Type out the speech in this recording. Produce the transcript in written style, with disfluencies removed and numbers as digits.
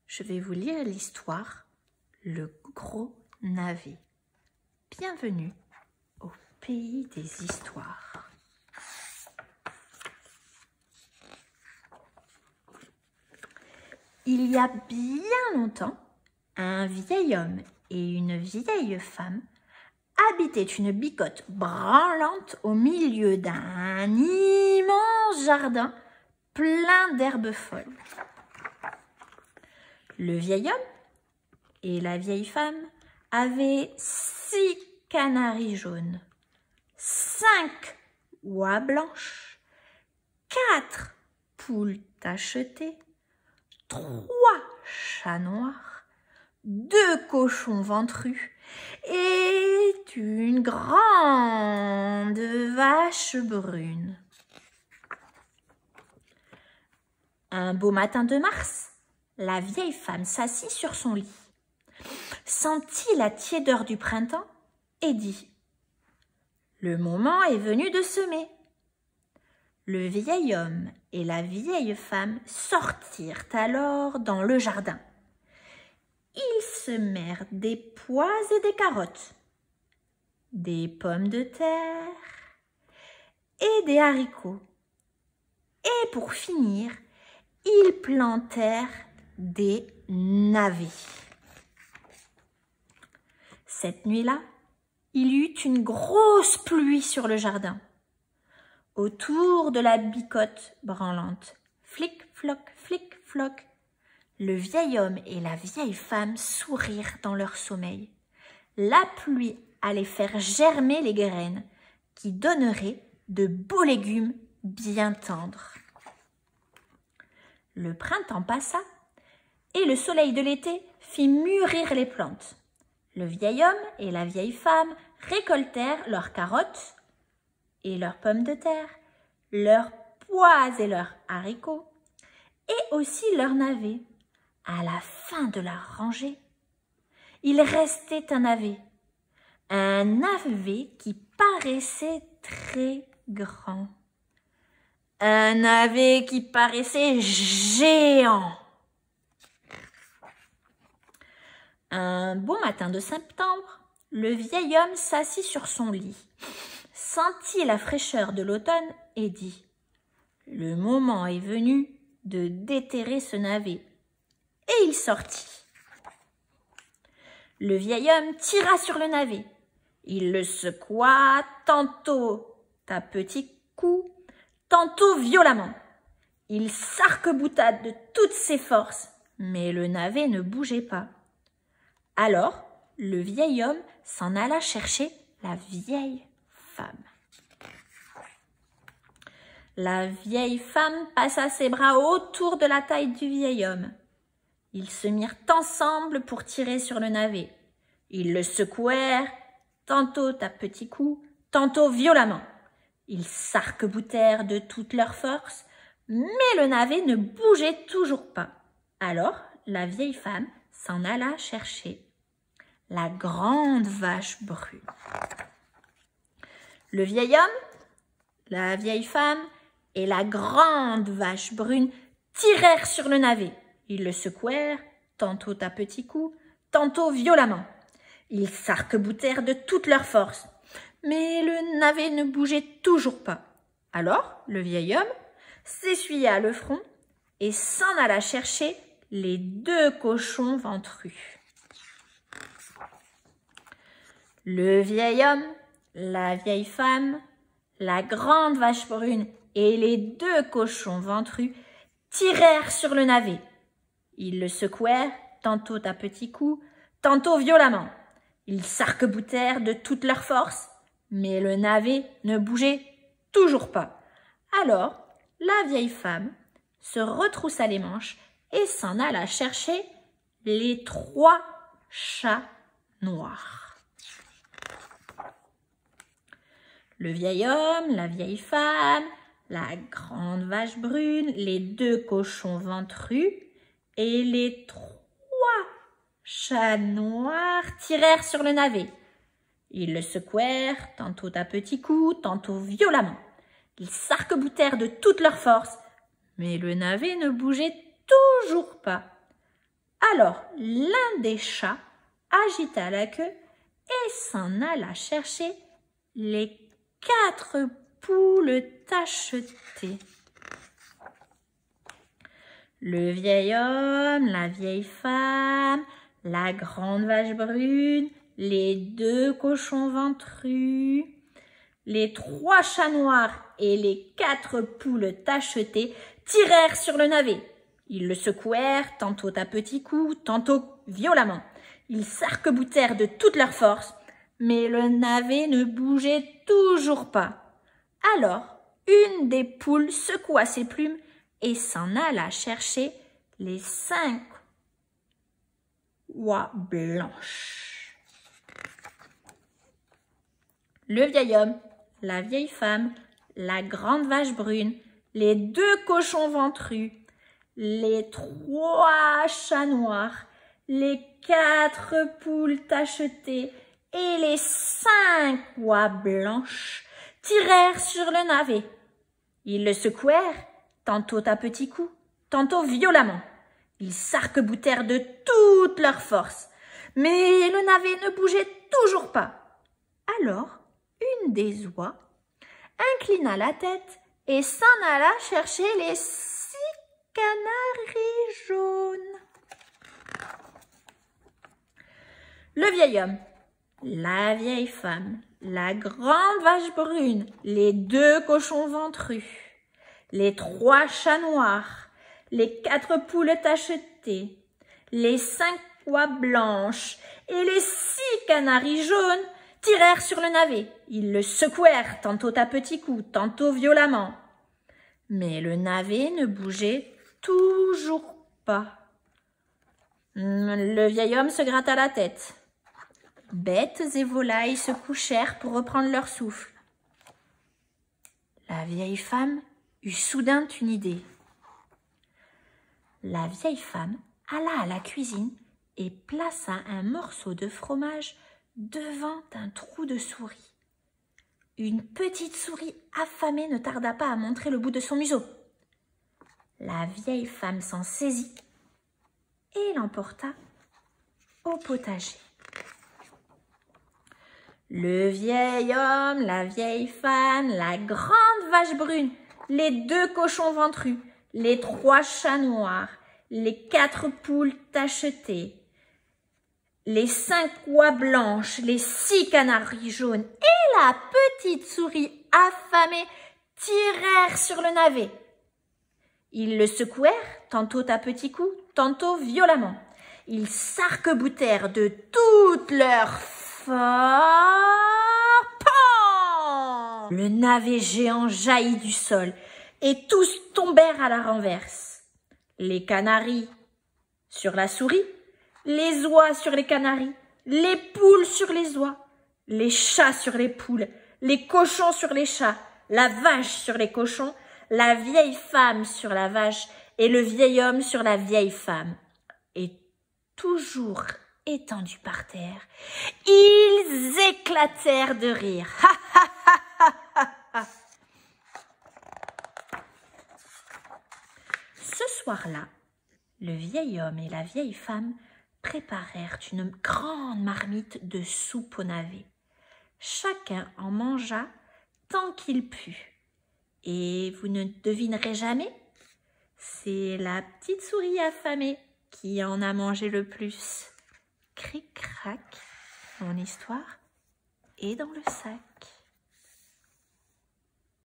je vais vous lire l'histoire Le Gros Navet. Bienvenue au pays des histoires. Il y a bien longtemps, un vieil homme et une vieille femme habitaient une bicoque branlante au milieu d'un immense jardin plein d'herbes folles. Le vieil homme et la vieille femme avaient 6 canaris jaunes, 5 oies blanches, 4 poules tachetées, 3 chats noirs, 2 cochons ventrus et une grande vache brune. Un beau matin de mars, la vieille femme s'assit sur son lit, sentit la tiédeur du printemps et dit : « Le moment est venu de semer. » Le vieil homme et la vieille femme sortirent alors dans le jardin. Ils semèrent des pois et des carottes, des pommes de terre et des haricots. Et pour finir, ils plantèrent des navets. Cette nuit-là, il y eut une grosse pluie sur le jardin. Autour de la bicoque branlante, flic-floc, flic-floc, le vieil homme et la vieille femme sourirent dans leur sommeil. La pluie allait faire germer les graines qui donneraient de beaux légumes bien tendres. Le printemps passa et le soleil de l'été fit mûrir les plantes. Le vieil homme et la vieille femme récoltèrent leurs carottes et leurs pommes de terre, leurs pois et leurs haricots, et aussi leurs navets. À la fin de la rangée, il restait un navet qui paraissait très grand, un navet qui paraissait géant. Un beau matin de septembre, le vieil homme s'assit sur son lit, sentit la fraîcheur de l'automne et dit : « Le moment est venu de déterrer ce navet. » Et il sortit. Le vieil homme tira sur le navet. Il le secoua tantôt à petits coups, tantôt violemment. Il s'arc-bouta de toutes ses forces, mais le navet ne bougeait pas. Alors, le vieil homme s'en alla chercher la vieille femme. La vieille femme passa ses bras autour de la taille du vieil homme. Ils se mirent ensemble pour tirer sur le navet. Ils le secouèrent, tantôt à petits coups, tantôt violemment. Ils s'arc-boutèrent de toute leur force, mais le navet ne bougeait toujours pas. Alors, la vieille femme s'en alla chercher la grande vache brune. Le vieil homme, la vieille femme et la grande vache brune tirèrent sur le navet. Ils le secouèrent, tantôt à petits coups, tantôt violemment. Ils s'arc-boutèrent de toute leur force, mais le navet ne bougeait toujours pas. Alors, le vieil homme s'essuya le front et s'en alla chercher les 2 cochons ventrus. Le vieil homme, la vieille femme, la grande vache brune et les 2 cochons ventrus tirèrent sur le navet. Ils le secouèrent, tantôt à petits coups, tantôt violemment. Ils s'arc-boutèrent de toute leur force, mais le navet ne bougeait toujours pas. Alors, la vieille femme se retroussa les manches et s'en alla chercher les 3 chats noirs. Le vieil homme, la vieille femme, la grande vache brune, les 2 cochons ventrus et les 3 chats noirs tirèrent sur le navet. Ils le secouèrent, tantôt à petits coups, tantôt violemment. Ils s'arc-boutèrent de toute leur force, mais le navet ne bougeait toujours pas. Alors l'un des chats agita la queue et s'en alla chercher les 4 poules tachetées. Le vieil homme, la vieille femme, la grande vache brune, les 2 cochons ventrus, les 3 chats noirs et les 4 poules tachetées tirèrent sur le navet. Ils le secouèrent, tantôt à petits coups, tantôt violemment. Ils s'arc-boutèrent de toute leur force, mais le navet ne bougeait toujours pas. Alors, une des poules secoua ses plumes et s'en alla chercher les 5 oies blanches. Le vieil homme, la vieille femme, la grande vache brune, les 2 cochons ventrus, les 3 chats noirs, les 4 poules tachetées et les 5 oies blanches tirèrent sur le navet. Ils le secouèrent, tantôt à petits coups, tantôt violemment. Ils s'arc-boutèrent de toute leur force, mais le navet ne bougeait toujours pas. Alors, une des oies inclina la tête et s'en alla chercher les 6 canaris jaunes. Le vieil homme, la vieille femme, la grande vache brune, les 2 cochons ventrus, les 3 chats noirs, les 4 poules tachetées, les 5 oies blanches et les 6 canaris jaunes tirèrent sur le navet. Ils le secouèrent, tantôt à petits coups, tantôt violemment. Mais le navet ne bougeait toujours pas. Le vieil homme se gratta la tête. Bêtes et volailles se couchèrent pour reprendre leur souffle. La vieille femme eut soudain une idée. La vieille femme alla à la cuisine et plaça un morceau de fromage devant un trou de souris. Une petite souris affamée ne tarda pas à montrer le bout de son museau. La vieille femme s'en saisit et l'emporta au potager. Le vieil homme, la vieille femme, la grande vache brune, les 2 cochons ventrus, les 3 chats noirs, les 4 poules tachetées, les 5 oies blanches, les 6 canaris jaunes et la petite souris affamée tirèrent sur le navet. Ils le secouèrent, tantôt à petits coups, tantôt violemment. Ils s'arc-boutèrent de toute leur force. Pan! Le navet géant jaillit du sol et tous tombèrent à la renverse. Les canaris sur la souris, les oies sur les canaris, les poules sur les oies, les chats sur les poules, les cochons sur les chats, la vache sur les cochons, la vieille femme sur la vache et le vieil homme sur la vieille femme. Et toujours étendus par terre, ils éclatèrent de rire. Ce soir-là, le vieil homme et la vieille femme préparèrent une grande marmite de soupe au navet. Chacun en mangea tant qu'il put. Et vous ne devinerez jamais, c'est la petite souris affamée qui en a mangé le plus. Cric-crac, mon histoire est dans le sac.